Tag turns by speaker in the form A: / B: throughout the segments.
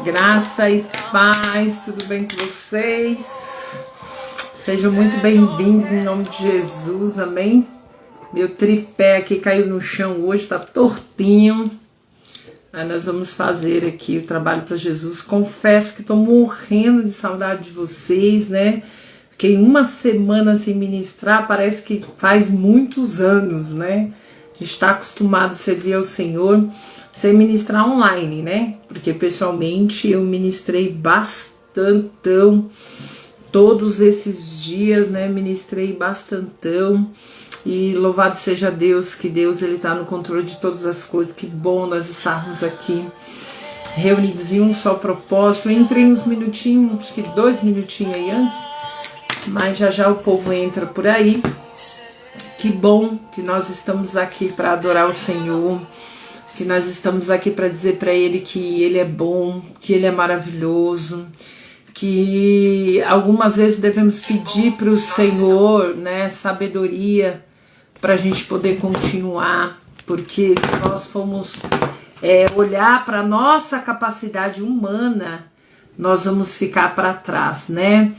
A: Graça e paz, tudo bem com vocês? Sejam muito bem-vindos em nome de Jesus, amém? Meu tripé aqui caiu no chão hoje, tá tortinho. Aí nós vamos fazer aqui o trabalho para Jesus. Confesso que tô morrendo de saudade de vocês, né? Fiquei uma semana sem ministrar, parece que faz muitos anos, né? A gente está acostumado a servir ao Senhor sem ministrar online, né? Porque pessoalmente eu ministrei bastantão todos esses dias, né? Ministrei bastantão e louvado seja Deus, que Deus ele tá no controle de todas as coisas. Que bom nós estarmos aqui reunidos em um só propósito. Eu entrei uns minutinhos, acho que 2 minutinhos aí antes, mas já o povo entra por aí. Que bom que nós estamos aqui para adorar o Senhor, que nós estamos aqui para dizer para Ele que Ele é bom, que Ele é maravilhoso, que algumas vezes devemos pedir para o Senhor, né, sabedoria para a gente poder continuar, porque se nós formos olhar para a nossa capacidade humana, nós vamos ficar para trás, né?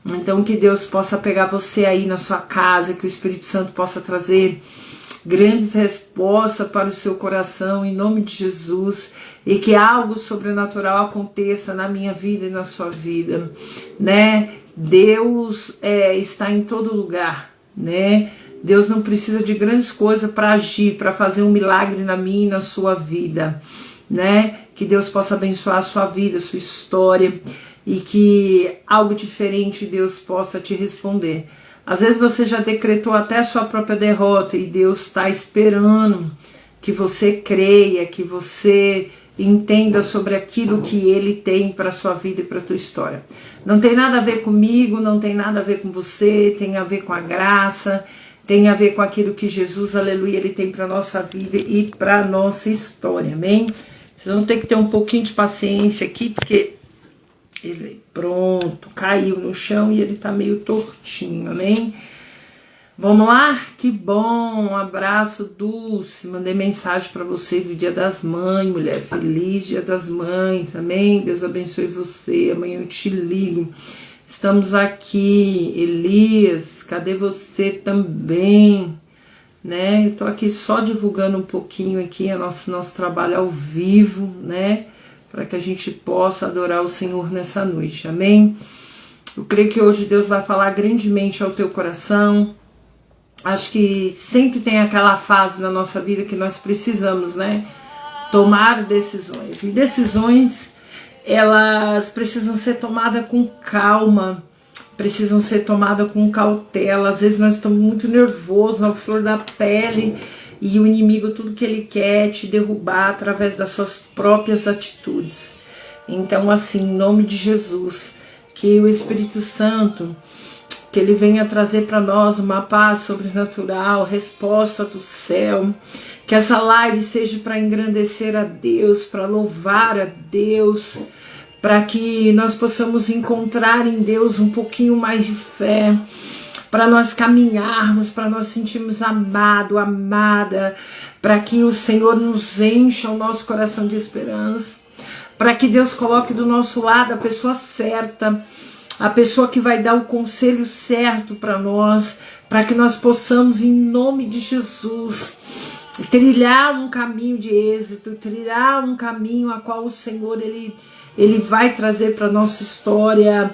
A: Então que Deus possa pegar você aí na sua casa, que o Espírito Santo possa trazer grandes respostas para o seu coração, em nome de Jesus, e que algo sobrenatural aconteça na minha vida e na sua vida, né? Deus está em todo lugar, né? Deus não precisa de grandes coisas para agir, para fazer um milagre na minha e na sua vida, né? Que Deus possa abençoar a sua vida, a sua história, e que algo diferente Deus possa te responder. Às vezes você já decretou até a sua própria derrota e Deus está esperando que você creia, que você entenda sobre aquilo que Ele tem para a sua vida e para a tua história. Não tem nada a ver comigo, não tem nada a ver com você, tem a ver com a graça, tem a ver com aquilo que Jesus, aleluia, Ele tem para a nossa vida e para a nossa história, amém? Vocês vão ter que ter um pouquinho de paciência aqui, porque ele, pronto, caiu no chão e ele tá meio tortinho, amém? Vamos lá? Que bom, um abraço, Dulce, mandei mensagem para você do Dia das Mães, mulher, feliz Dia das Mães, amém? Deus abençoe você, amanhã eu te ligo. Estamos aqui, Elias, cadê você também? Né? Eu tô aqui só divulgando um pouquinho aqui nosso trabalho ao vivo, né? Para que a gente possa adorar o Senhor nessa noite, amém? Eu creio que hoje Deus vai falar grandemente ao teu coração. Acho que sempre tem aquela fase na nossa vida que nós precisamos, né? Tomar decisões. E decisões, elas precisam ser tomadas com calma, precisam ser tomadas com cautela. Às vezes nós estamos muito nervosos, na flor da pele, e o inimigo, tudo que ele quer é te derrubar através das suas próprias atitudes. Então, assim, em nome de Jesus, que o Espírito Santo, que ele venha trazer para nós uma paz sobrenatural, resposta do céu. Que essa live seja para engrandecer a Deus, para louvar a Deus, para que nós possamos encontrar em Deus um pouquinho mais de fé, para nós caminharmos, para nós sentirmos amado, amada, para que o Senhor nos encha o nosso coração de esperança, para que Deus coloque do nosso lado a pessoa certa, a pessoa que vai dar o conselho certo para nós, para que nós possamos, em nome de Jesus, trilhar um caminho de êxito, trilhar um caminho a qual o Senhor ele vai trazer para nossa história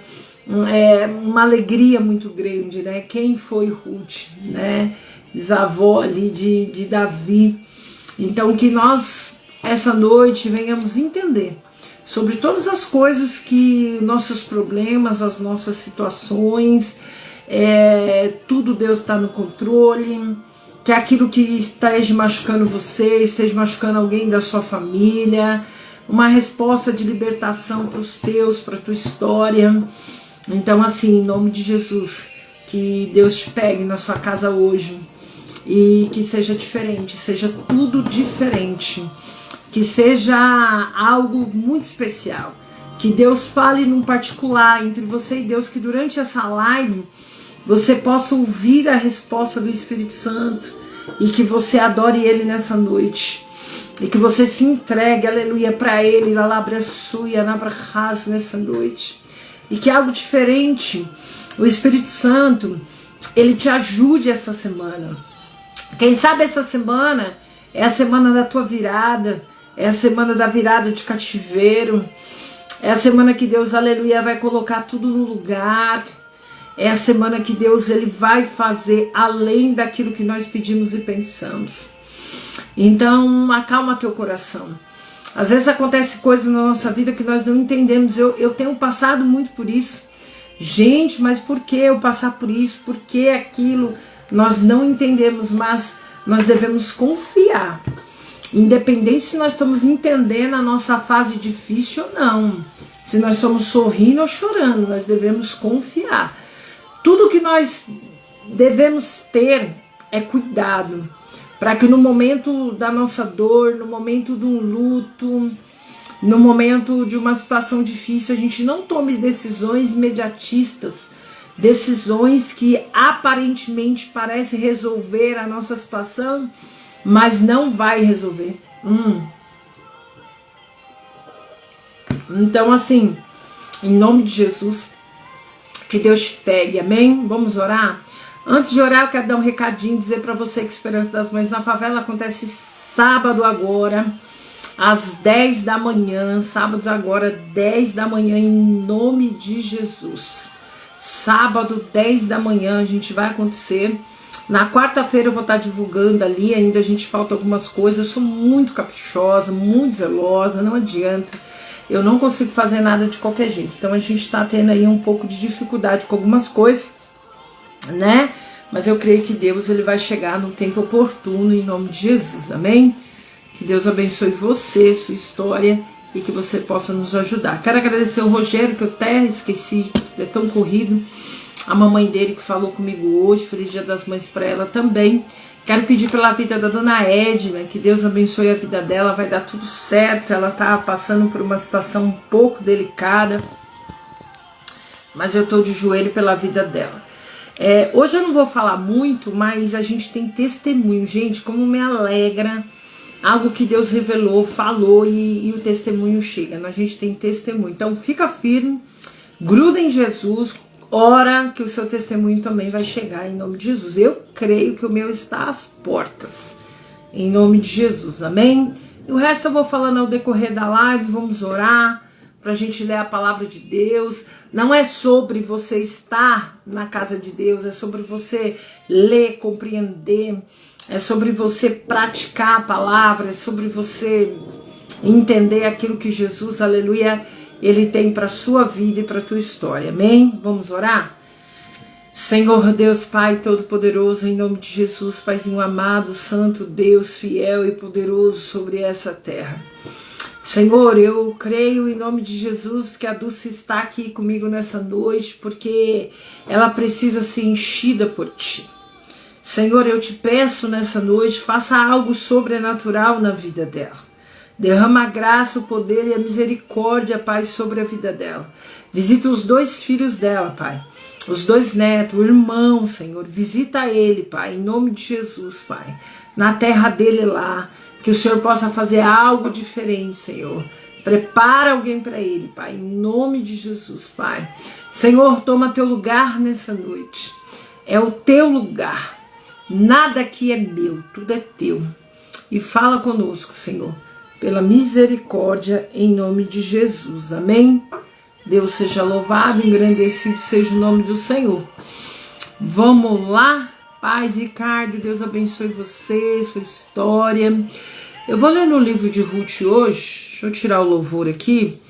A: uma alegria muito grande, né? Quem foi Ruth, né? Bisavó ali de Davi. Então que nós, essa noite, venhamos entender sobre todas as coisas que nossos problemas, as nossas situações, tudo Deus está no controle, que aquilo que esteja machucando você, esteja machucando alguém da sua família, uma resposta de libertação para os teus, para a tua história. Então, assim, em nome de Jesus, que Deus te pegue na sua casa hoje e que seja diferente, seja tudo diferente, que seja algo muito especial, que Deus fale num particular entre você e Deus, que durante essa live você possa ouvir a resposta do Espírito Santo e que você adore Ele nessa noite. e que você se entregue, aleluia, para Ele, nessa noite, e que algo diferente, o Espírito Santo, Ele te ajude essa semana. Quem sabe essa semana é a semana da tua virada, é a semana da virada de cativeiro, é a semana que Deus, aleluia, vai colocar tudo no lugar, é a semana que Deus, Ele vai fazer além daquilo que nós pedimos e pensamos. Então, acalma teu coração. Às vezes acontece coisas na nossa vida que nós não entendemos. Eu tenho passado muito por isso. Gente, mas por que eu passar por isso? Por que aquilo? Nós não entendemos, mas nós devemos confiar. Independente se nós estamos entendendo a nossa fase difícil ou não. Se nós estamos sorrindo ou chorando, nós devemos confiar. Tudo que nós devemos ter é cuidado, para que no momento da nossa dor, no momento de um luto, no momento de uma situação difícil, a gente não tome decisões imediatistas, decisões que aparentemente parecem resolver a nossa situação, mas não vai resolver. Então, assim, em nome de Jesus, que Deus te pegue, amém? Vamos orar? Antes de orar, eu quero dar um recadinho, dizer para você que Esperança das Mães na Favela acontece sábado agora, às 10 da manhã, sábados agora, 10 da manhã, em nome de Jesus. Sábado, 10 da manhã, a gente vai acontecer. Na quarta-feira eu vou estar divulgando ali, ainda a gente falta algumas coisas, eu sou muito caprichosa, muito zelosa, não adianta. Eu não consigo fazer nada de qualquer jeito, então a gente está tendo aí um pouco de dificuldade com algumas coisas, né? Mas eu creio que Deus, Ele vai chegar no tempo oportuno, em nome de Jesus, amém? Que Deus abençoe você, sua história, e que você possa nos ajudar. Quero agradecer o Rogério, que eu até esqueci, é tão corrido, a mamãe dele que falou comigo hoje, feliz Dia das Mães para ela também. Quero pedir pela vida da dona Edna, que Deus abençoe a vida dela, vai dar tudo certo, ela tá passando por uma situação um pouco delicada, mas eu tô de joelho pela vida dela. Hoje eu não vou falar muito, mas a gente tem testemunho, gente, como me alegra algo que Deus revelou, falou e o testemunho chega, a gente tem testemunho, então fica firme, gruda em Jesus, ora que o seu testemunho também vai chegar em nome de Jesus. Eu creio que o meu está às portas, em nome de Jesus, amém? E o resto eu vou falando ao decorrer da live, vamos orar, para a gente ler a palavra de Deus. Não é sobre você estar na casa de Deus, é sobre você ler, compreender, é sobre você praticar a palavra, é sobre você entender aquilo que Jesus, aleluia, Ele tem para a sua vida e para a tua história, amém? Vamos orar? Senhor Deus Pai Todo-Poderoso, em nome de Jesus, Paizinho amado, Santo Deus, fiel e poderoso sobre essa terra. Senhor, eu creio em nome de Jesus que a Dulce está aqui comigo nessa noite, porque ela precisa ser enchida por Ti. Senhor, eu te peço nessa noite, faça algo sobrenatural na vida dela. Derrama a graça, o poder e a misericórdia, Pai, sobre a vida dela. Visita os 2 filhos dela, Pai. Os 2 netos, o irmão, Senhor. Visita ele, Pai, em nome de Jesus, Pai. Na terra dele lá. Que o Senhor possa fazer algo diferente, Senhor. Prepara alguém para ele, Pai, em nome de Jesus, Pai. Senhor, toma teu lugar nessa noite. É o teu lugar. Nada aqui é meu, tudo é teu. E fala conosco, Senhor. Pela misericórdia, em nome de Jesus, amém? Deus seja louvado, engrandecido seja o nome do Senhor. Vamos lá, paz, Ricardo, Deus abençoe você, sua história. Eu vou ler no livro de Ruth hoje, deixa eu tirar o louvor aqui.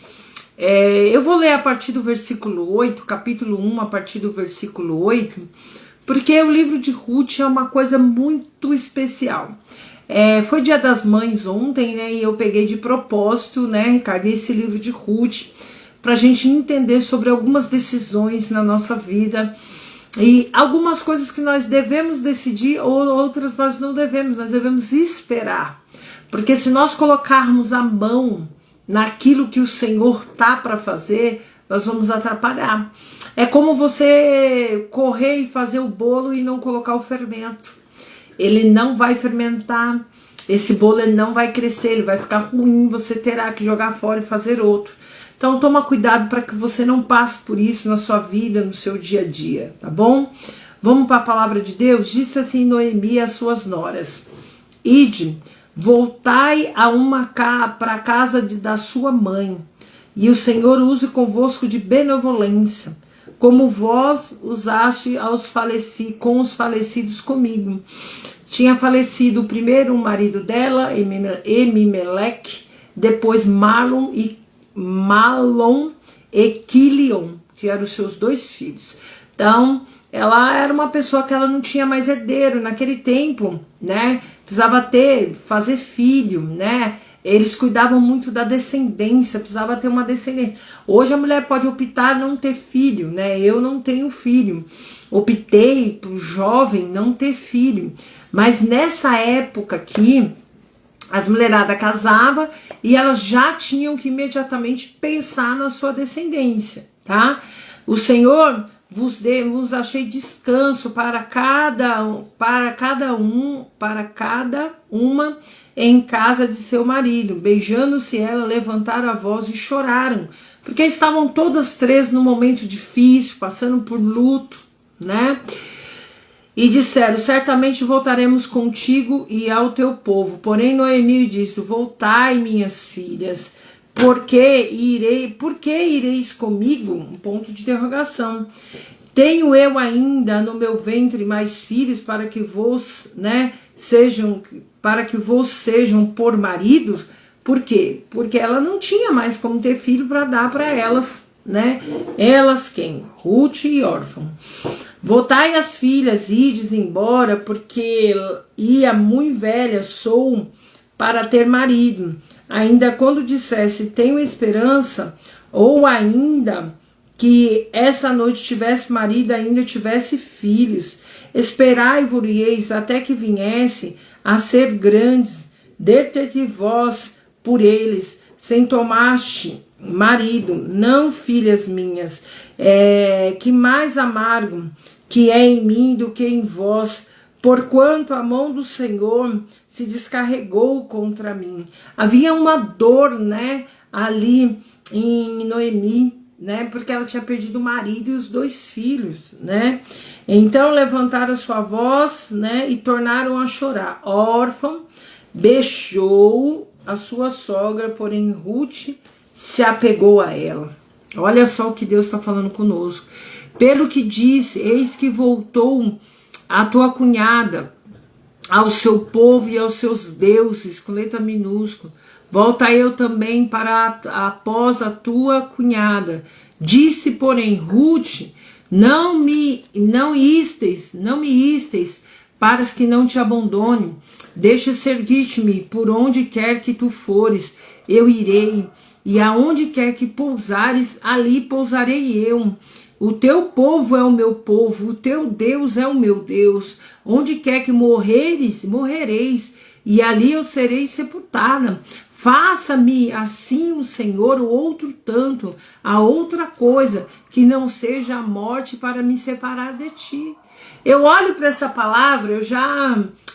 A: Eu vou ler a partir do versículo 8, capítulo 1, a partir do versículo 8, porque o livro de Ruth é uma coisa muito especial. Foi Dia das Mães ontem, né? E eu peguei de propósito, né, Ricardo, esse livro de Ruth, para a gente entender sobre algumas decisões na nossa vida e algumas coisas que nós devemos decidir ou outras nós não devemos, nós devemos esperar. Porque se nós colocarmos a mão naquilo que o Senhor tá para fazer, nós vamos atrapalhar. É como você correr e fazer o bolo e não colocar o fermento. Ele não vai fermentar, esse bolo ele não vai crescer, ele vai ficar ruim, você terá que jogar fora e fazer outro. Então toma cuidado para que você não passe por isso na sua vida, no seu dia a dia, tá bom? Vamos para a palavra de Deus? Disse assim Noemi às suas noras: ide, voltai para a casa da sua mãe, e o Senhor use convosco de benevolência, como vós usaste com os falecidos comigo. Tinha falecido o primeiro marido dela, Emimeleque, depois Malom e Quilion, que eram os seus 2 filhos. Então, ela era uma pessoa que ela não tinha mais herdeiro naquele tempo, né? Precisava fazer filho, né? Eles cuidavam muito da descendência, precisava ter uma descendência. Hoje a mulher pode optar não ter filho, né? Eu não tenho filho. Optei para o jovem não ter filho. Mas nessa época aqui, as mulheradas casavam e elas já tinham que imediatamente pensar na sua descendência, tá? O Senhor vos achei descanso para cada uma em casa de seu marido. Beijando-se ela, levantaram a voz e choraram, porque estavam todas 3 num momento difícil, passando por luto, né? E disseram: certamente voltaremos contigo e ao teu povo. Porém Noemi disse: voltai, minhas filhas, por que ireis comigo? Um ponto de interrogação. Tenho eu ainda no meu ventre mais filhos para que vos, sejam por maridos? Por quê? Porque ela não tinha mais como ter filho para dar para elas, né? Elas quem? Ruth e órfão. Voltai as filhas, ides embora, porque ia muito velha sou para ter marido. Ainda quando dissesse tenho esperança, ou ainda que essa noite tivesse marido, ainda tivesse filhos, esperai-vos até que viesse a ser grandes, dete vós por eles, sem tomaste marido, não filhas minhas, que mais amargo que é em mim do que em vós, porquanto a mão do Senhor se descarregou contra mim. Havia uma dor, ali em Noemi, porque ela tinha perdido o marido e os 2 filhos, Então levantaram sua voz, e tornaram a chorar. Órfã beijou a sua sogra, porém Ruth se apegou a ela. Olha só o que Deus está falando conosco. Pelo que disse, eis que voltou a tua cunhada ao seu povo e aos seus deuses, com letra minúscula. Volta eu também para após a tua cunhada. Disse, porém, Ruth: não me istes para que não te abandone. Deixa servir-te-me por onde quer que tu fores, eu irei, e aonde quer que pousares, ali pousarei eu. O teu povo é o meu povo, o teu Deus é o meu Deus. Onde quer que morreres, morrereis, e ali eu serei sepultada. Faça-me assim o Senhor, o outro tanto, a outra coisa, que não seja a morte para me separar de ti. Eu olho para essa palavra,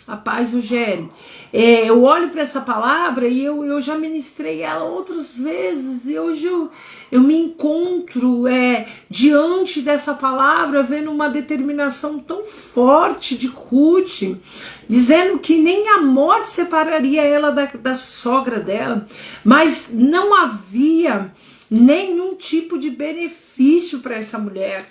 A: a paz o gere. Eu olho para essa palavra e eu já ministrei ela outras vezes, e hoje eu me encontro diante dessa palavra, vendo uma determinação tão forte de Ruth, dizendo que nem a morte separaria ela da sogra dela, mas não havia nenhum tipo de benefício para essa mulher.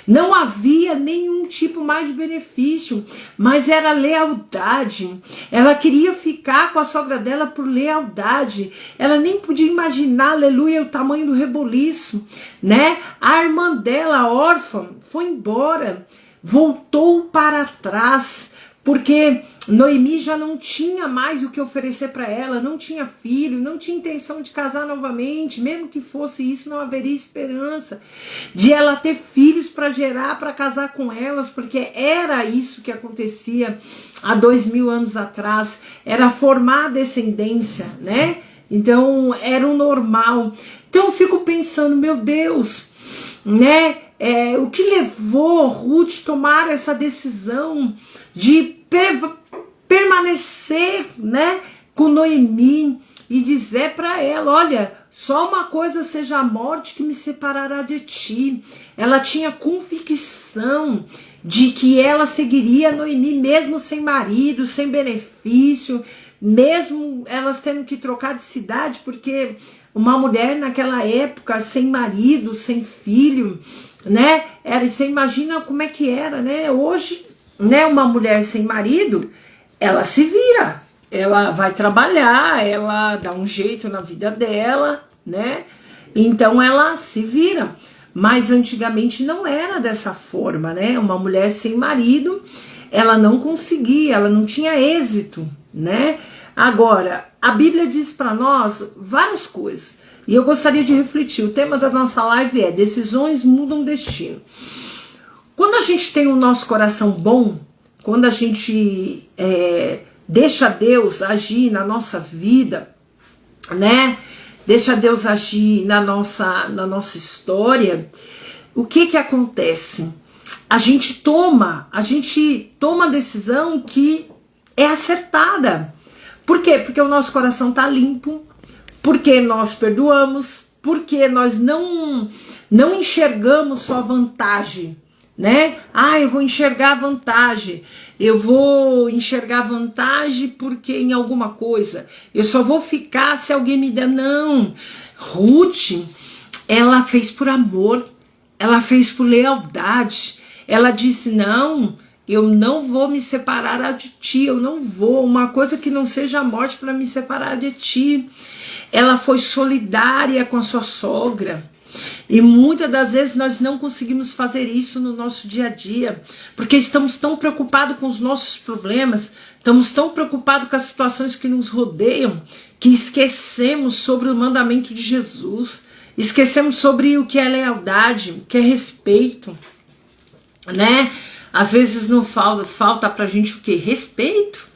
A: Não havia nenhum tipo mais de benefício, mas era lealdade. Ela queria ficar com a sogra dela por lealdade. Ela nem podia imaginar, aleluia, o tamanho do reboliço, A irmã dela, órfã, foi embora, voltou para trás, porque Noemi já não tinha mais o que oferecer para ela, não tinha filho, não tinha intenção de casar novamente, mesmo que fosse isso, não haveria esperança de ela ter filhos para gerar, para casar com elas, porque era isso que acontecia há 2000 anos atrás, era formar a descendência, Então era o normal. Então eu fico pensando, meu Deus, o que levou Ruth a tomar essa decisão de permanecer, né, com Noemi e dizer para ela, olha, só uma coisa seja a morte que me separará de ti. Ela tinha convicção de que ela seguiria Noemi mesmo sem marido, sem benefício, mesmo elas tendo que trocar de cidade, porque uma mulher naquela época sem marido, sem filho, né? Você imagina como é que era, né? Hoje, né, uma mulher sem marido, ela se vira, ela vai trabalhar, ela dá um jeito na vida dela, né? Então ela se vira. Mas antigamente não era dessa forma, né? Uma mulher sem marido, ela não conseguia, ela não tinha êxito, né? Agora, a Bíblia diz para nós várias coisas. E eu gostaria de refletir. O tema da nossa live é: decisões mudam destino. Quando a gente tem o nosso coração bom, quando a gente deixa Deus agir na nossa vida, né? Deixa Deus agir na nossa história, o que acontece? A gente toma a decisão que é acertada. Por quê? Porque o nosso coração está limpo, porque nós perdoamos, porque nós não enxergamos só vantagem, né? Eu vou enxergar vantagem, eu vou enxergar vantagem porque em alguma coisa, eu só vou ficar se alguém me der. Não, Ruth, ela fez por amor, ela fez por lealdade, ela disse, não, eu não vou me separar de ti, eu não vou, uma coisa que não seja a morte para me separar de ti. Ela foi solidária com a sua sogra. E muitas das vezes nós não conseguimos fazer isso no nosso dia a dia, porque estamos tão preocupados com os nossos problemas, estamos tão preocupados com as situações que nos rodeiam, que esquecemos sobre o mandamento de Jesus, esquecemos sobre o que é lealdade, o que é respeito, né? Às vezes não falta pra gente o que? Respeito.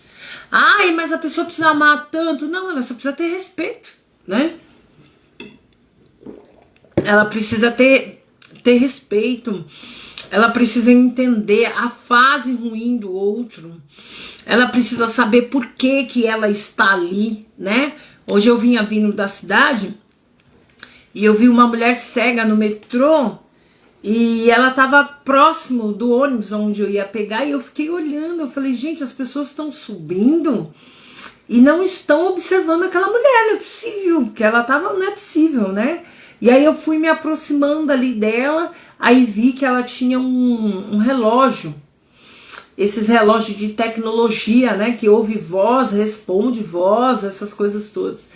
A: Mas a pessoa precisa amar tanto. Não, ela só precisa ter respeito, né? Ela precisa ter respeito, ela precisa entender a fase ruim do outro, ela precisa saber por que ela está ali, né? Hoje eu vinha vindo da cidade e eu vi uma mulher cega no metrô e ela estava próximo do ônibus onde eu ia pegar e eu fiquei olhando, eu falei, gente, as pessoas estão subindo e não estão observando aquela mulher, não é possível, que ela estava, não é possível, né? E aí eu fui me aproximando ali dela, aí vi que ela tinha um relógio, esses relógios de tecnologia, né, que ouve voz, responde voz, essas coisas todas.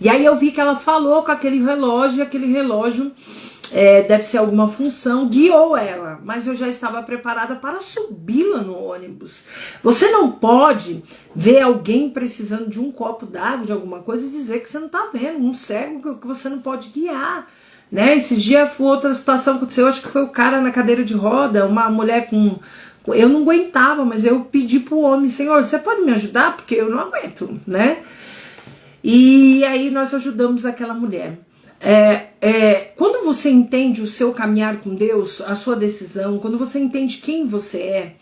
A: E aí eu vi que ela falou com aquele relógio, e aquele relógio deve ser alguma função, guiou ela, mas eu já estava preparada para subi-la no ônibus. Você não pode ver alguém precisando de um copo d'água, de alguma coisa, e dizer que você não está vendo, um cego que você não pode guiar, né? Esses dias foi outra situação que aconteceu, acho que foi o cara na cadeira de roda, uma mulher com... Eu não aguentava, mas eu pedi pro homem, Senhor, você pode me ajudar? Porque eu não aguento, né? E aí nós ajudamos aquela mulher. Quando você entende o seu caminhar com Deus, a sua decisão, quando você entende quem você é,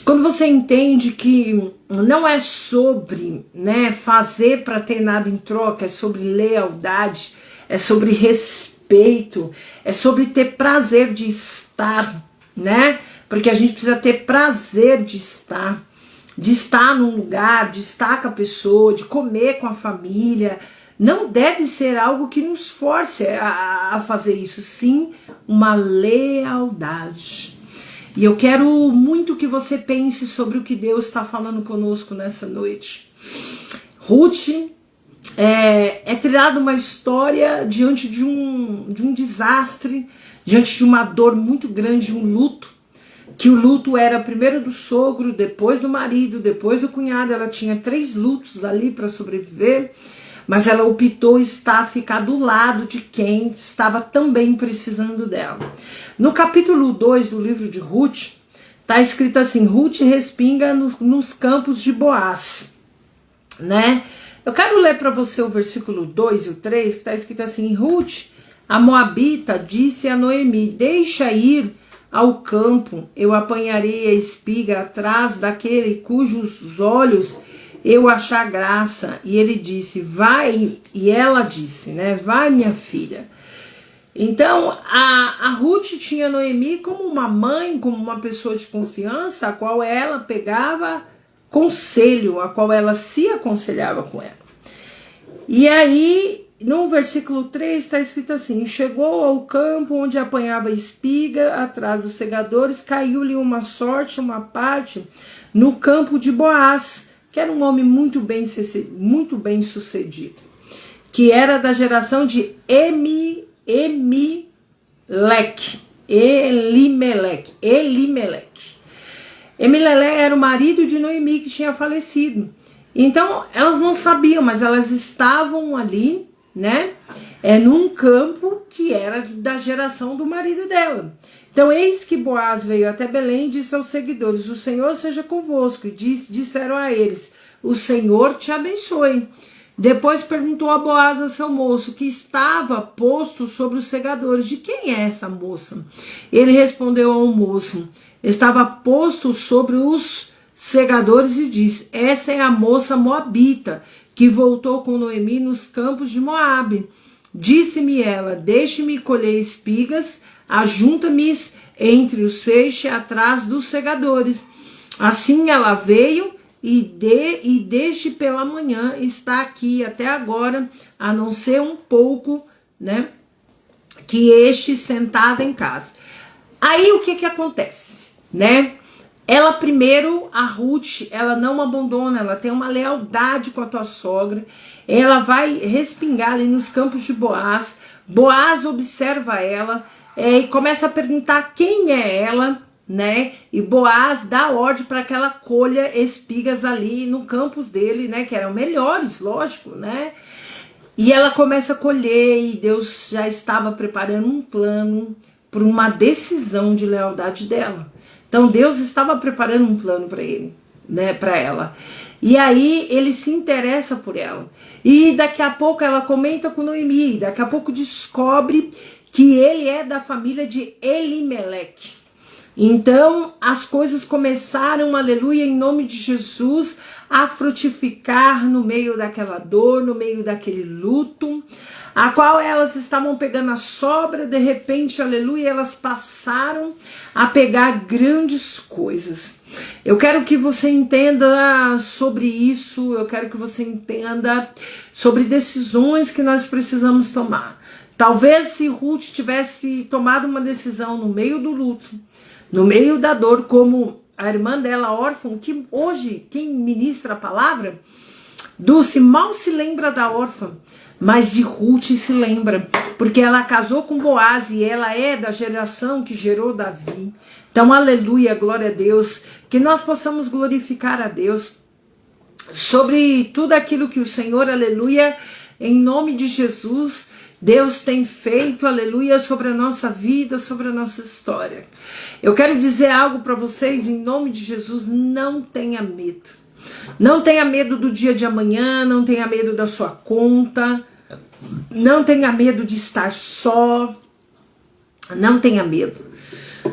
A: quando você entende que não é sobre, né, fazer para ter nada em troca, é sobre lealdade, é sobre respeito, é sobre ter prazer de estar, né? Porque a gente precisa ter prazer de estar num lugar, de estar com a pessoa, de comer com a família. Não deve ser algo que nos force a fazer isso, sim, uma lealdade. E eu quero muito que você pense sobre o que Deus está falando conosco nessa noite. Ruth é trilhada uma história diante de um desastre, diante de uma dor muito grande, de um luto, que o luto era primeiro do sogro, depois do marido, depois do cunhado. Ela tinha 3 lutos ali para sobreviver, mas ela optou ficar do lado de quem estava também precisando dela. No capítulo 2 do livro de Ruth, está escrito assim: Ruth respinga nos campos de Boaz, né? Eu quero ler para você o versículo 2 e o 3, que está escrito assim: Ruth, a Moabita, disse a Noemi: deixa ir ao campo, eu apanharei a espiga atrás daquele cujos olhos eu achar graça. E ele disse, vai, e ela disse, né, vai minha filha. Então, a Ruth tinha Noemi como uma mãe, como uma pessoa de confiança, a qual ela pegava conselho, a qual ela se aconselhava com ela. E aí, no versículo 3 está escrito assim, chegou ao campo onde apanhava espiga, atrás dos segadores, caiu-lhe uma sorte, uma parte, no campo de Boaz, que era um homem muito bem sucedido, que era da geração de Elimelec. Elimelec era o marido de Noemi que tinha falecido. Então elas não sabiam, mas elas estavam ali, né? Num campo que era da geração do marido dela. Então eis que Boaz veio até Belém e disse aos seguidores, o Senhor seja convosco. E disseram a eles, o Senhor te abençoe. Depois perguntou a Boaz a seu moço, que estava posto sobre os segadores, de quem é essa moça? Ele respondeu ao moço, estava posto sobre os segadores e disse, essa é a moça moabita, que voltou com Noemi nos campos de Moabe. Disse-me ela, deixe-me colher espigas, ajunta-me entre os feixes atrás dos segadores. Assim ela veio e desde pela manhã está aqui até agora, a não ser um pouco, né, que este sentada em casa. Aí o que acontece, né? Ela primeiro, a Ruth, ela não abandona, ela tem uma lealdade com a tua sogra, ela vai respingar ali nos campos de Boaz. Boaz observa ela e começa a perguntar quem é ela, né? E Boaz dá ordem para que ela colha espigas ali no campos dele, né? Que eram melhores, lógico, né? E ela começa a colher e Deus já estava preparando um plano para uma decisão de lealdade dela. Então Deus estava preparando um plano para ele, né, para ela. E aí ele se interessa por ela. E daqui a pouco ela comenta com Noemi, daqui a pouco descobre que ele é da família de Elimelec. Então as coisas começaram, aleluia, em nome de Jesus, a frutificar no meio daquela dor, no meio daquele luto, a qual elas estavam pegando a sobra, de repente, aleluia, elas passaram a pegar grandes coisas. Eu quero que você entenda sobre isso, eu quero que você entenda sobre decisões que nós precisamos tomar. Talvez se Ruth tivesse tomado uma decisão no meio do luto, no meio da dor, como a irmã dela, órfã, que hoje quem ministra a palavra, Dulce mal se lembra da órfã, mas de Ruth se lembra, porque ela casou com Boaz e ela é da geração que gerou Davi. Então, aleluia, glória a Deus, que nós possamos glorificar a Deus sobre tudo aquilo que o Senhor, aleluia, em nome de Jesus, Deus tem feito, aleluia, sobre a nossa vida, sobre a nossa história. Eu quero dizer algo para vocês, em nome de Jesus, não tenha medo. Não tenha medo do dia de amanhã, não tenha medo da sua conta, não tenha medo de estar só, não tenha medo.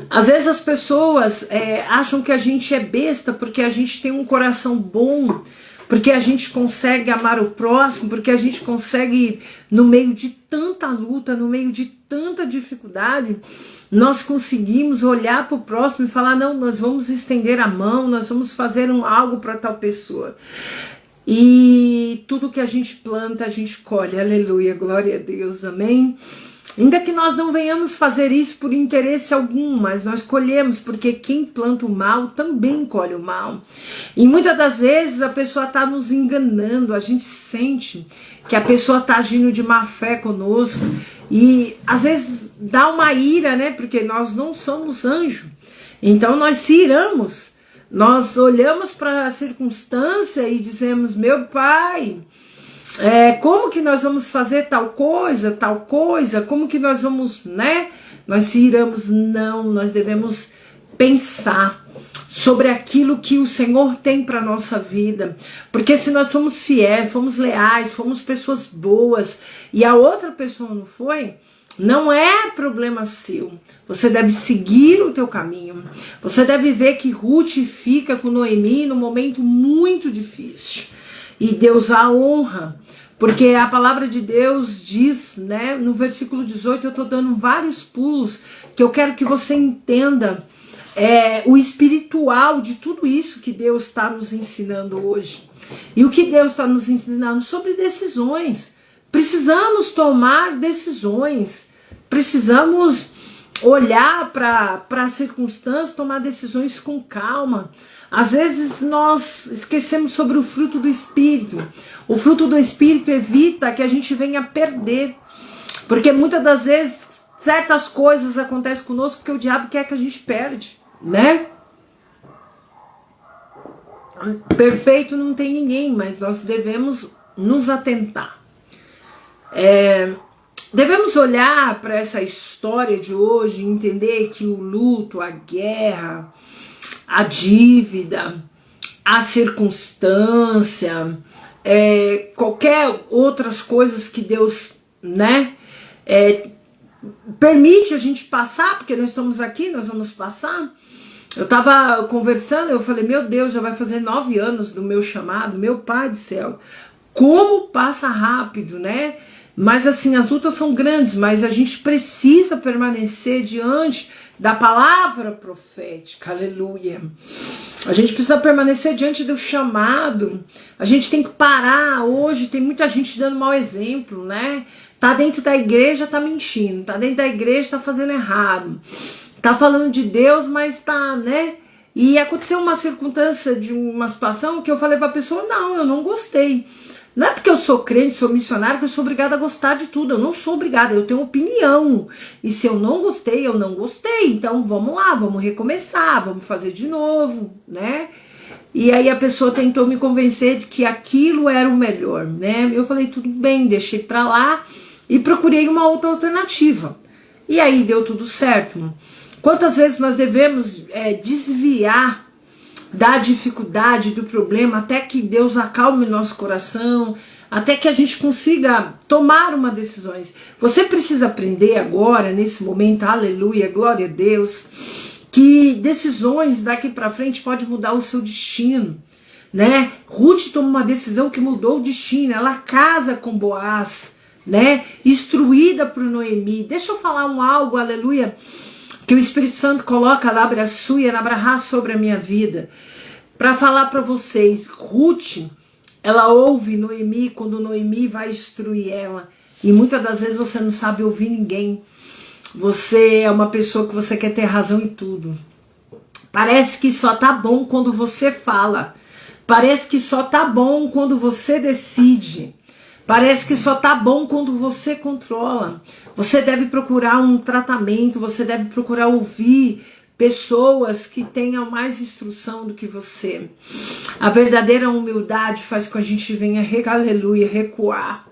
A: Às vezes as pessoas acham que a gente é besta porque a gente tem um coração bom, porque a gente consegue amar o próximo, porque a gente consegue, no meio de tanta luta, no meio de tanta dificuldade, nós conseguimos olhar para o próximo e falar, não, nós vamos estender a mão, nós vamos fazer algo para tal pessoa. E tudo que a gente planta, a gente colhe, aleluia, glória a Deus, amém? Ainda que nós não venhamos fazer isso por interesse algum, mas nós colhemos, porque quem planta o mal também colhe o mal. E muitas das vezes a pessoa está nos enganando, a gente sente que a pessoa está agindo de má fé conosco, e às vezes dá uma ira, né? Porque nós não somos anjo, então nós se iramos, nós olhamos para a circunstância e dizemos, meu pai, como que nós vamos fazer tal coisa, como que nós vamos, né? Nós se iramos, não, nós devemos pensar sobre aquilo que o Senhor tem para a nossa vida, porque se nós somos fiéis, fomos leais, fomos pessoas boas, e a outra pessoa não foi, Não é problema seu. Você deve seguir o teu caminho. Você deve ver que Ruth fica com Noemi num momento muito difícil. E Deus a honra. Porque a palavra de Deus diz, né, no versículo 18, eu estou dando vários pulos, que eu quero que você entenda o espiritual de tudo isso que Deus está nos ensinando hoje. E o que Deus está nos ensinando sobre decisões. Precisamos tomar decisões. Precisamos olhar para as circunstâncias, tomar decisões com calma. Às vezes nós esquecemos sobre o fruto do Espírito. O fruto do Espírito evita que a gente venha perder. Porque muitas das vezes certas coisas acontecem conosco porque o diabo quer que a gente perde, né? Perfeito não tem ninguém, mas nós devemos nos atentar. Devemos olhar para essa história de hoje e entender que o luto, a guerra, a dívida, a circunstância, qualquer outras coisas que Deus, né, permite a gente passar, porque nós estamos aqui, nós vamos passar. Eu estava conversando, eu falei, meu Deus, já vai fazer 9 anos do meu chamado, meu Pai do céu, como passa rápido, né? Mas assim, as lutas são grandes, mas a gente precisa permanecer diante da palavra profética, aleluia. A gente precisa permanecer diante do chamado. A gente tem que parar. Hoje tem muita gente dando mau exemplo, né? Tá dentro da igreja, tá mentindo. Tá dentro da igreja, tá fazendo errado. Tá falando de Deus, mas tá, né? E aconteceu uma circunstância de uma situação que eu falei pra pessoa, não, eu não gostei. Não é porque eu sou crente, sou missionário, que eu sou obrigada a gostar de tudo. Eu não sou obrigada, eu tenho opinião. E se eu não gostei, eu não gostei. Então vamos lá, vamos recomeçar, vamos fazer de novo, né? E aí a pessoa tentou me convencer de que aquilo era o melhor, né? Eu falei, tudo bem, deixei pra lá e procurei uma outra alternativa. E aí deu tudo certo. Quantas vezes nós devemos desviar da dificuldade, do problema, até que Deus acalme nosso coração, até que a gente consiga tomar uma decisão. Você precisa aprender agora, nesse momento, aleluia, glória a Deus, que decisões daqui para frente podem mudar o seu destino, né? Ruth toma uma decisão que mudou o destino, ela casa com Boaz, né? Instruída por Noemi. Deixa eu falar algo, aleluia, que o Espírito Santo coloca labra suia, nabrahá sobre a minha vida, para falar para vocês. Ruth, ela ouve Noemi quando Noemi vai instruir ela, e muitas das vezes você não sabe ouvir ninguém. Você é uma pessoa que você quer ter razão em tudo. Parece que só tá bom quando você fala, parece que só tá bom quando você decide. Parece que só tá bom quando você controla. Você deve procurar um tratamento, você deve procurar ouvir pessoas que tenham mais instrução do que você. A verdadeira humildade faz com que a gente venha, aleluia, recuar.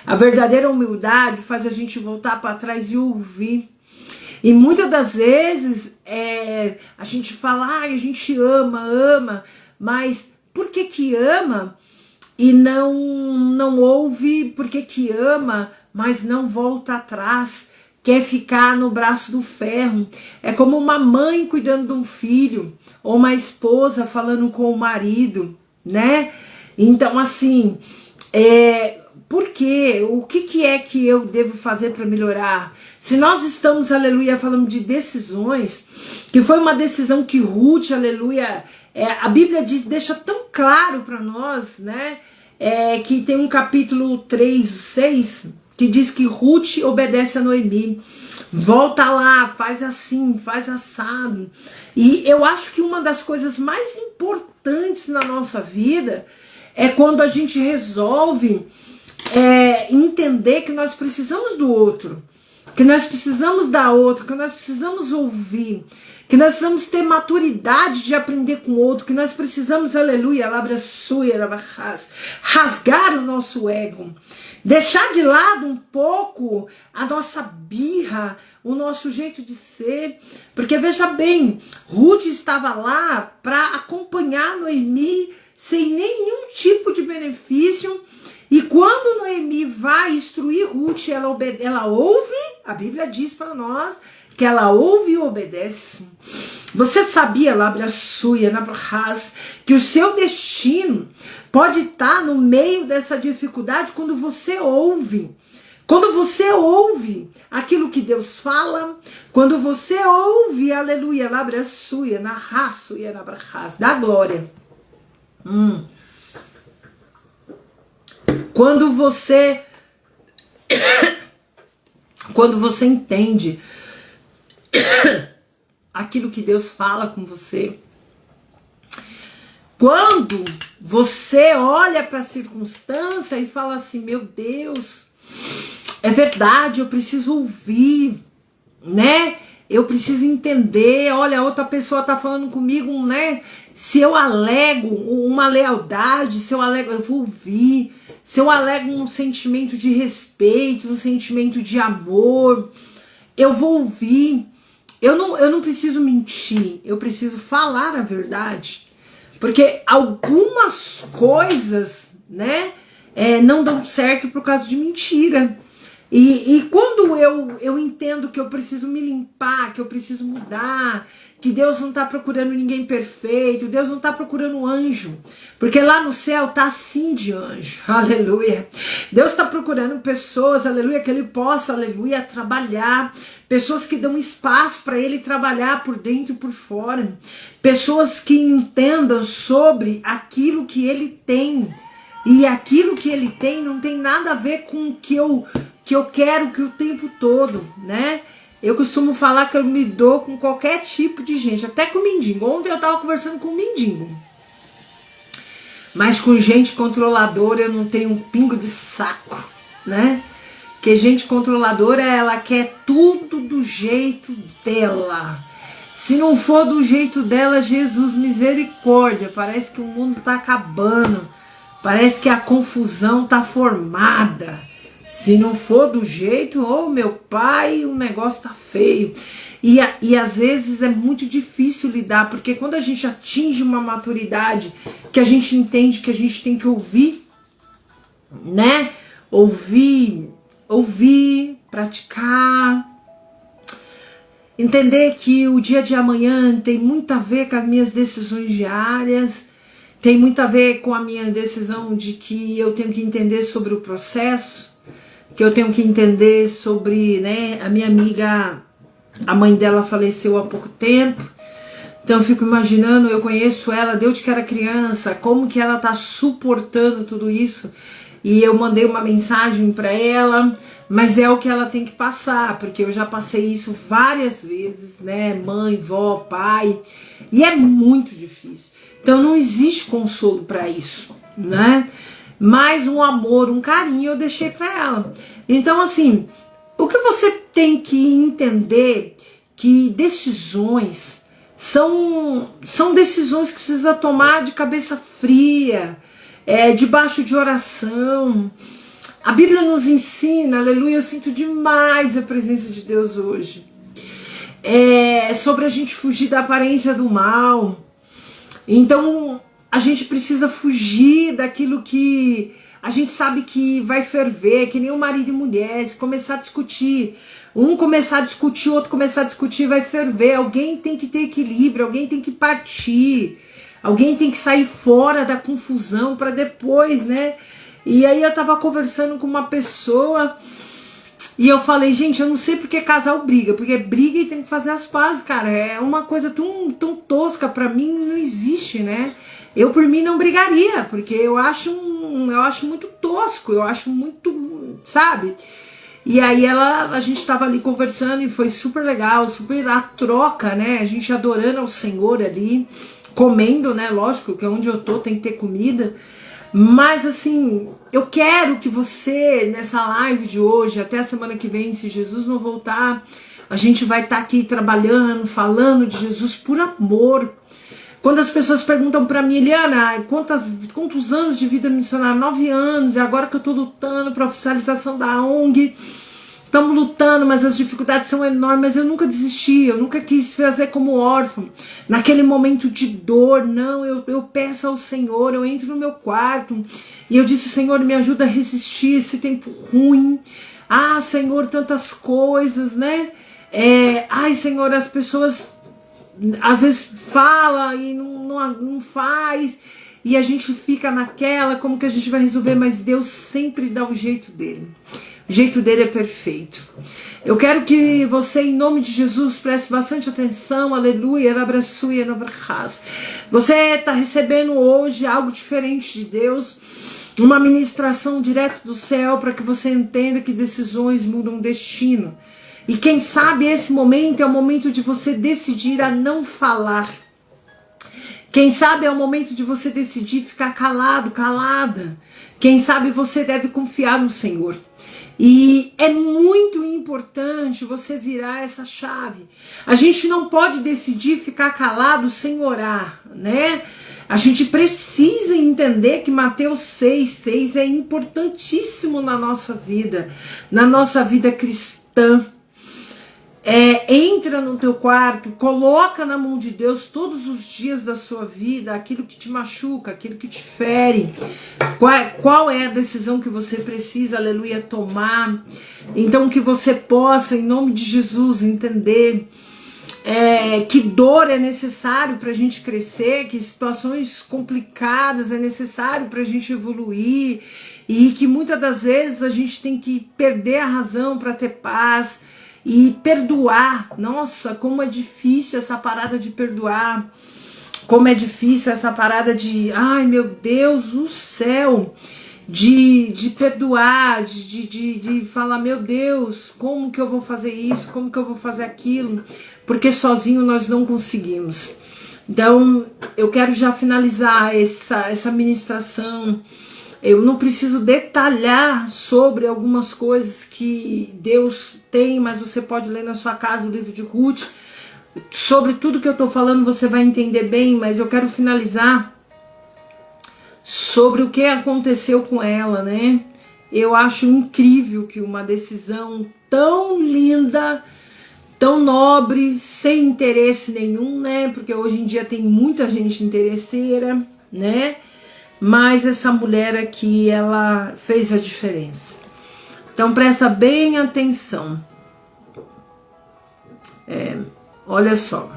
A: A verdadeira humildade faz a gente voltar para trás e ouvir. E muitas das vezes a gente fala, a gente ama, mas por que ama? E não ouve, porque que ama, mas não volta atrás, quer ficar no braço do ferro. É como uma mãe cuidando de um filho, ou uma esposa falando com o marido, né? Então assim, por quê? O que é que eu devo fazer para melhorar? Se nós estamos, aleluia, falando de decisões, que foi uma decisão que Ruth, aleluia, a Bíblia deixa tão claro para nós, né? Que tem um capítulo 3, 6, que diz que Ruth obedece a Noemi. Volta lá, faz assim, faz assado. E eu acho que uma das coisas mais importantes na nossa vida é quando a gente resolve entender que nós precisamos do outro, que nós precisamos da outra, que nós precisamos ouvir, que nós precisamos ter maturidade de aprender com o outro, que nós precisamos, aleluia, rasgar o nosso ego, deixar de lado um pouco a nossa birra, o nosso jeito de ser, porque veja bem, Ruth estava lá para acompanhar Noemi sem nenhum tipo de benefício, e quando Noemi vai instruir Ruth, ela ouve, a Bíblia diz para nós que ela ouve e obedece. Você sabia, Labra Suia, Nabrahas, que o seu destino pode estar no meio dessa dificuldade quando você ouve. Quando você ouve aquilo que Deus fala, quando você ouve, aleluia, Labra Suia, Nahasuia, Nabrahas, da glória. Quando você entende aquilo que Deus fala com você, quando você olha para a circunstância e fala assim, meu Deus, é verdade, eu preciso ouvir, né? Eu preciso entender, olha, outra pessoa tá falando comigo, né? Se eu alego uma lealdade, se eu alego, eu vou ouvir. Se eu alego um sentimento de respeito, um sentimento de amor, eu vou ouvir. Eu não preciso mentir, eu preciso falar a verdade. Porque algumas coisas, né, não dão certo por causa de mentira. E quando eu entendo que eu preciso me limpar, que eu preciso mudar, que Deus não está procurando ninguém perfeito, Deus não está procurando anjo, porque lá no céu tá assim de anjo, aleluia. Deus está procurando pessoas, aleluia, que Ele possa, aleluia, trabalhar, pessoas que dão espaço para Ele trabalhar por dentro e por fora, pessoas que entendam sobre aquilo que Ele tem, e aquilo que Ele tem não tem nada a ver com o que eu quero que o tempo todo, né? Eu costumo falar que eu me dou com qualquer tipo de gente, até com mendigo. Ontem eu tava conversando com um mendigo. Mas com gente controladora eu não tenho um pingo de saco, né? Porque gente controladora, ela quer tudo do jeito dela. Se não for do jeito dela, Jesus, misericórdia. Parece que o mundo tá acabando. Parece que a confusão tá formada. Se não for do jeito, oh meu pai, o negócio tá feio. E às vezes é muito difícil lidar, porque quando a gente atinge uma maturidade, que a gente entende que a gente tem que ouvir, né? Ouvir, praticar. Entender que o dia de amanhã tem muito a ver com as minhas decisões diárias, tem muito a ver com a minha decisão de que eu tenho que entender sobre o processo, que eu tenho que entender sobre, né, a minha amiga, a mãe dela faleceu há pouco tempo, então eu fico imaginando, eu conheço ela desde que era criança, como que ela tá suportando tudo isso, e eu mandei uma mensagem para ela, mas é o que ela tem que passar, porque eu já passei isso várias vezes, né, mãe, vó, pai, e é muito difícil, então não existe consolo para isso, né? Mais um amor, um carinho eu deixei para ela. Então assim, o que você tem que entender que decisões são decisões que precisa tomar de cabeça fria, debaixo de oração. A Bíblia nos ensina, aleluia, eu sinto demais a presença de Deus hoje. Sobre a gente fugir da aparência do mal. Então a gente precisa fugir daquilo que a gente sabe que vai ferver, que nem o marido e mulher, se começar a discutir, um começar a discutir, o outro começar a discutir, vai ferver. Alguém tem que ter equilíbrio, alguém tem que partir, alguém tem que sair fora da confusão para depois, né? E aí eu tava conversando com uma pessoa e eu falei, gente, eu não sei porque casal briga, porque briga e tem que fazer as pazes, cara, é uma coisa tão tosca, pra mim não existe, né? Eu por mim não brigaria, porque eu acho muito tosco, eu acho muito, sabe? E aí a gente tava ali conversando e foi super legal, super a troca, né? A gente adorando ao Senhor ali, comendo, né? Lógico que onde eu tô tem que ter comida. Mas assim, eu quero que você, nessa live de hoje, até a semana que vem, se Jesus não voltar, a gente vai estar aqui trabalhando, falando de Jesus por amor. Quando as pessoas perguntam pra mim, Eliana, quantos anos de vida missionária? 9 anos, e agora que eu tô lutando pra oficialização da ONG, estamos lutando, mas as dificuldades são enormes, mas eu nunca desisti, eu nunca quis fazer como órfão, naquele momento de dor, não, eu peço ao Senhor, eu entro no meu quarto, e eu disse, Senhor, me ajuda a resistir esse tempo ruim, Ah, Senhor, tantas coisas, né? Ai, Senhor, as pessoas às vezes falam e não faz, e a gente fica naquela, como que a gente vai resolver? Mas Deus sempre dá o jeito dele. O jeito dele é perfeito. Eu quero que você, em nome de Jesus, preste bastante atenção. Aleluia. Você está recebendo hoje algo diferente de Deus. Uma ministração direto do céu para que você entenda que decisões mudam o destino. E quem sabe esse momento é o momento de você decidir a não falar. Quem sabe é o momento de você decidir ficar calado, calada. Quem sabe você deve confiar no Senhor. E é muito importante você virar essa chave. A gente não pode decidir ficar calado sem orar, né? A gente precisa entender que Mateus 6,6 é importantíssimo na nossa vida cristã. Entra no teu quarto, coloca na mão de Deus todos os dias da sua vida aquilo que te machuca, aquilo que te fere. Qual é a decisão que você precisa, aleluia, tomar? Então que você possa, em nome de Jesus, entender que dor é necessário para a gente crescer, que situações complicadas é necessário para a gente evoluir, e que muitas das vezes a gente tem que perder a razão para ter paz. E perdoar, nossa, como é difícil essa parada de perdoar, como é difícil essa parada de, ai meu Deus do céu, de perdoar, de falar, meu Deus, como que eu vou fazer isso, como que eu vou fazer aquilo, porque sozinho nós não conseguimos. Então, eu quero já finalizar essa ministração. Eu não preciso detalhar sobre algumas coisas que Deus tem, mas você pode ler na sua casa o livro de Ruth. Sobre tudo que eu estou falando você vai entender bem, mas eu quero finalizar sobre o que aconteceu com ela, né? Eu acho incrível que uma decisão tão linda, tão nobre, sem interesse nenhum, né? Porque hoje em dia tem muita gente interesseira, né? Mas essa mulher aqui, ela fez a diferença. Então presta bem atenção. Olha só.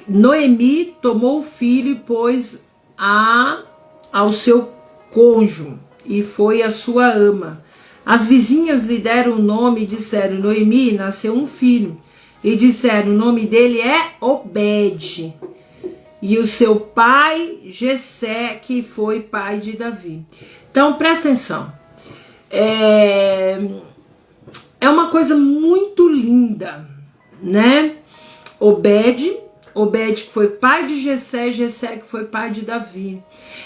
A: Noemi tomou o filho e pôs ao seu cônjuge, e foi a sua ama. As vizinhas lhe deram o nome e disseram, Noemi nasceu um filho. E disseram, o nome dele é Obed. E o seu pai, Jessé, que foi pai de Davi. Então, presta atenção. É uma coisa muito linda, né? Obed que foi pai de Jessé, Jessé que foi pai de Davi.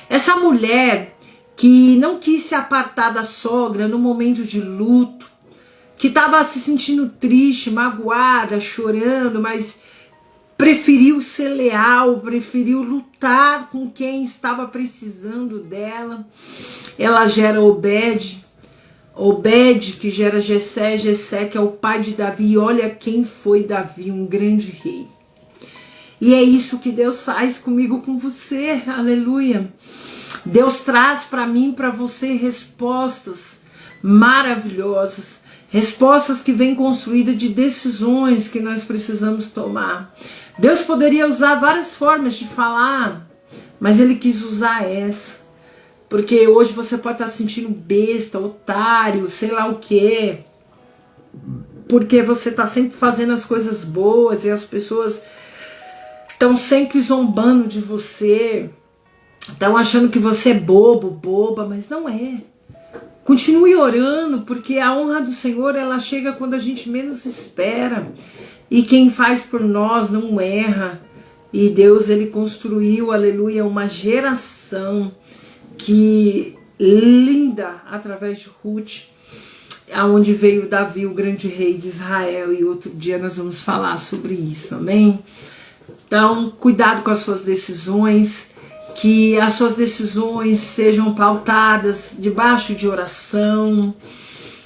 A: Essa mulher que não quis se apartar da sogra no momento de luto, que estava se sentindo triste, magoada, chorando, mas preferiu ser leal, preferiu lutar com quem estava precisando dela. Ela gera Obed que gera Jessé, Jessé que é o pai de Davi. E olha quem foi Davi, um grande rei. E é isso que Deus faz comigo, com você, aleluia. Deus traz para mim, para você, respostas maravilhosas, respostas que vêm construídas de decisões que nós precisamos tomar. Deus poderia usar várias formas de falar, mas Ele quis usar essa. Porque hoje você pode estar se sentindo besta, otário, sei lá o quê. Porque você está sempre fazendo as coisas boas e as pessoas estão sempre zombando de você. Estão achando que você é bobo, boba, mas não é. Continue orando, porque a honra do Senhor, ela chega quando a gente menos espera. E quem faz por nós não erra. E Deus, Ele construiu, aleluia, uma geração que linda, através de Ruth, aonde veio Davi, o grande rei de Israel. E outro dia nós vamos falar sobre isso, amém? Então, cuidado com as suas decisões, que as suas decisões sejam pautadas debaixo de oração,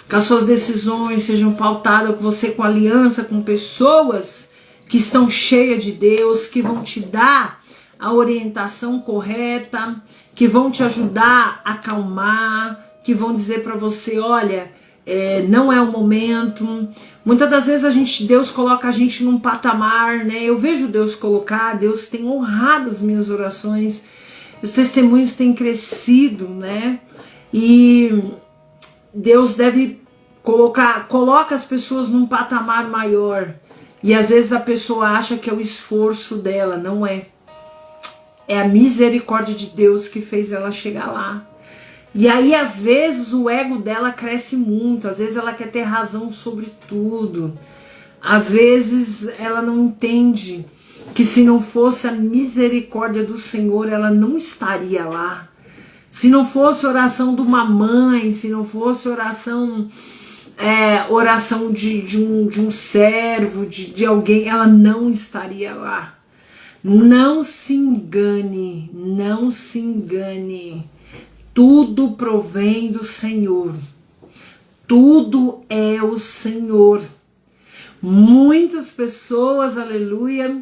A: que as suas decisões sejam pautadas com você, com aliança, com pessoas que estão cheias de Deus, que vão te dar a orientação correta, que vão te ajudar a acalmar, que vão dizer para você, olha, não é o momento. Muitas das vezes Deus coloca a gente num patamar, né? Eu vejo Deus colocar, Deus tem honrado as minhas orações, os testemunhos têm crescido, né? E Deus coloca as pessoas num patamar maior. E às vezes a pessoa acha que é o esforço dela, não é. É a misericórdia de Deus que fez ela chegar lá. E aí às vezes o ego dela cresce muito, às vezes ela quer ter razão sobre tudo. Às vezes ela não entende que se não fosse a misericórdia do Senhor, ela não estaria lá. Se não fosse oração de uma mãe, se não fosse oração de um servo, de alguém, ela não estaria lá. Não se engane, não se engane. Tudo provém do Senhor. Tudo é o Senhor. Muitas pessoas, aleluia,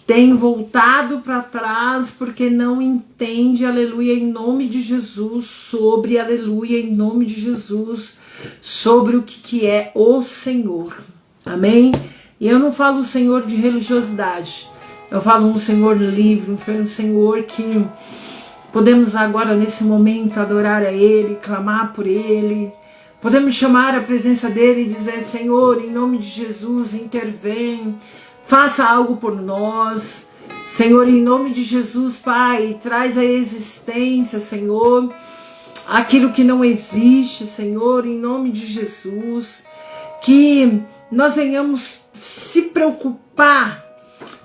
A: têm voltado para trás porque não entende, aleluia, em nome de Jesus, sobre, aleluia, em nome de Jesus, sobre o que é o Senhor. Amém? E eu não falo o Senhor de religiosidade. Eu falo um Senhor livre, um Senhor que podemos agora, nesse momento, adorar a Ele, clamar por Ele. Podemos chamar a presença dEle e dizer, Senhor, em nome de Jesus, intervém, faça algo por nós. Senhor, em nome de Jesus, Pai, traz à existência, Senhor, aquilo que não existe, Senhor, em nome de Jesus. Que nós venhamos se preocupar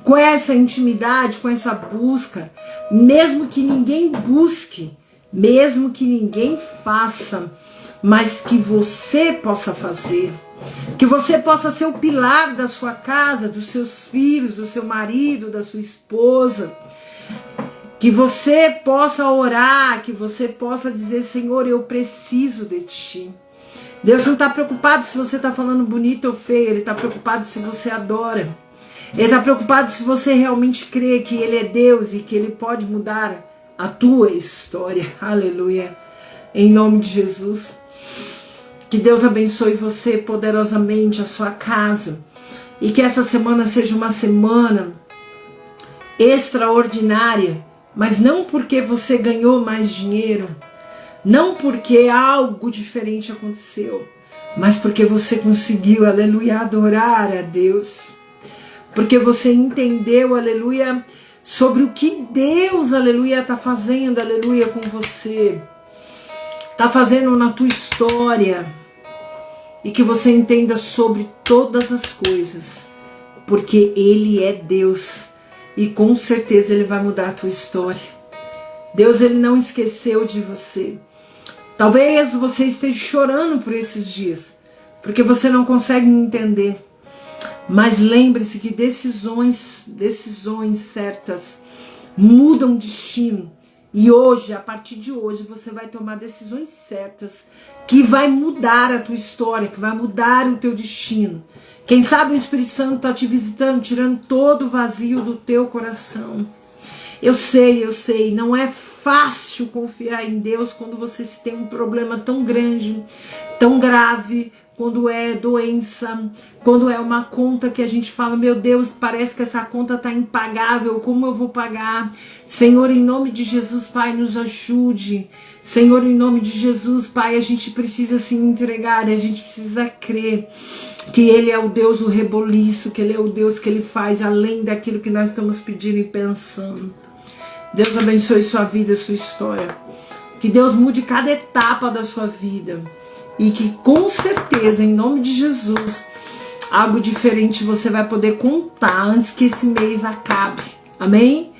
A: com essa intimidade, com essa busca, mesmo que ninguém busque, mesmo que ninguém faça, mas que você possa fazer, que você possa ser o pilar da sua casa, dos seus filhos, do seu marido, da sua esposa, que você possa orar, que você possa dizer, Senhor, eu preciso de Ti. Deus não está preocupado se você está falando bonito ou feio, Ele está preocupado se você adora. Ele está preocupado se você realmente crê que Ele é Deus e que Ele pode mudar a tua história. Aleluia. Em nome de Jesus. Que Deus abençoe você poderosamente, a sua casa. E que essa semana seja uma semana extraordinária. Mas não porque você ganhou mais dinheiro. Não porque algo diferente aconteceu. Mas porque você conseguiu, aleluia, adorar a Deus. Porque você entendeu, aleluia, sobre o que Deus, aleluia, está fazendo, aleluia, com você. Está fazendo na tua história. E que você entenda sobre todas as coisas. Porque Ele é Deus. E com certeza Ele vai mudar a tua história. Deus, Ele não esqueceu de você. Talvez você esteja chorando por esses dias. Porque você não consegue entender. Mas lembre-se que decisões certas mudam o destino. E hoje, a partir de hoje, você vai tomar decisões certas que vai mudar a tua história, que vai mudar o teu destino. Quem sabe o Espírito Santo está te visitando, tirando todo o vazio do teu coração. Eu sei, não é fácil confiar em Deus quando você se tem um problema tão grande, tão grave, quando é doença, quando é uma conta que a gente fala, meu Deus, parece que essa conta está impagável, como eu vou pagar? Senhor, em nome de Jesus, Pai, nos ajude. Senhor, em nome de Jesus, Pai, a gente precisa se entregar, a gente precisa crer que Ele é o Deus do reboliço, que Ele é o Deus que Ele faz além daquilo que nós estamos pedindo e pensando. Deus abençoe sua vida, sua história. Que Deus mude cada etapa da sua vida. E que com certeza, em nome de Jesus, algo diferente você vai poder contar antes que esse mês acabe. Amém?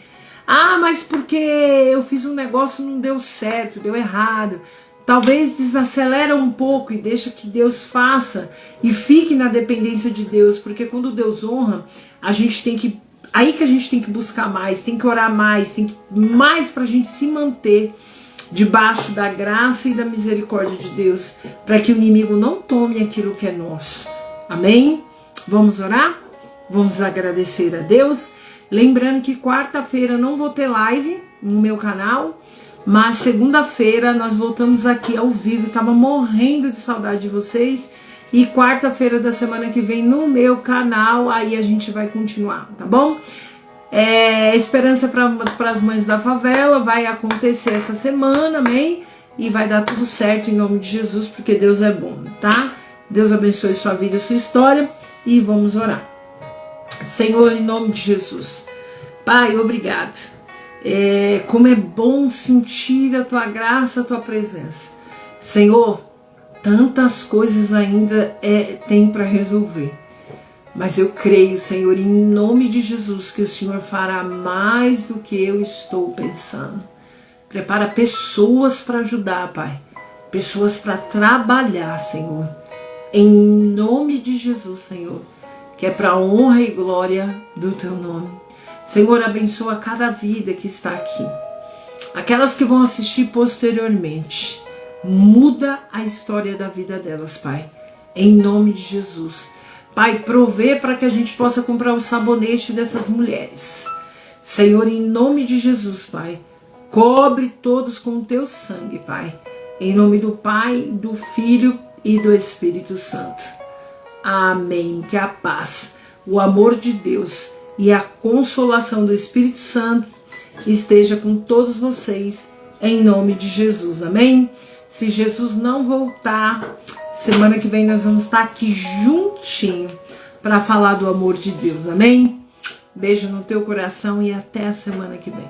A: Ah, mas porque eu fiz um negócio e não deu certo, deu errado. Talvez desacelera um pouco e deixa que Deus faça. E fique na dependência de Deus. Porque quando Deus honra, a gente tem que... Aí que a gente tem que buscar mais, tem que orar mais, tem que mais pra gente se manter debaixo da graça e da misericórdia de Deus, para que o inimigo não tome aquilo que é nosso. Amém? Vamos orar? Vamos agradecer a Deus. Lembrando que quarta-feira não vou ter live no meu canal, Mas segunda-feira nós voltamos aqui ao vivo. Tava morrendo de saudade de vocês. E quarta-feira da semana que vem no meu canal, aí a gente vai continuar, tá bom? Esperança para as mães da favela vai acontecer essa semana, amém? E vai dar tudo certo em nome de Jesus, porque Deus é bom, tá? Deus abençoe sua vida, sua história, e vamos orar. Senhor, em nome de Jesus, Pai, obrigado. Como é bom sentir a tua graça, a tua presença. Senhor, tantas coisas ainda tem para resolver. Mas eu creio, Senhor, em nome de Jesus, que o Senhor fará mais do que eu estou pensando. Prepara pessoas para ajudar, Pai. Pessoas para trabalhar, Senhor. Em nome de Jesus, Senhor. Que é para a honra e glória do Teu nome. Senhor, abençoa cada vida que está aqui. Aquelas que vão assistir posteriormente. Muda a história da vida delas, Pai. Em nome de Jesus. Pai, provê para que a gente possa comprar o sabonete dessas mulheres. Senhor, em nome de Jesus, Pai, cobre todos com o teu sangue, Pai. Em nome do Pai, do Filho e do Espírito Santo. Amém. Que a paz, o amor de Deus e a consolação do Espírito Santo esteja com todos vocês, em nome de Jesus. Amém? Se Jesus não voltar, semana que vem nós vamos estar aqui juntinho para falar do amor de Deus, amém? Beijo no teu coração e até a semana que vem.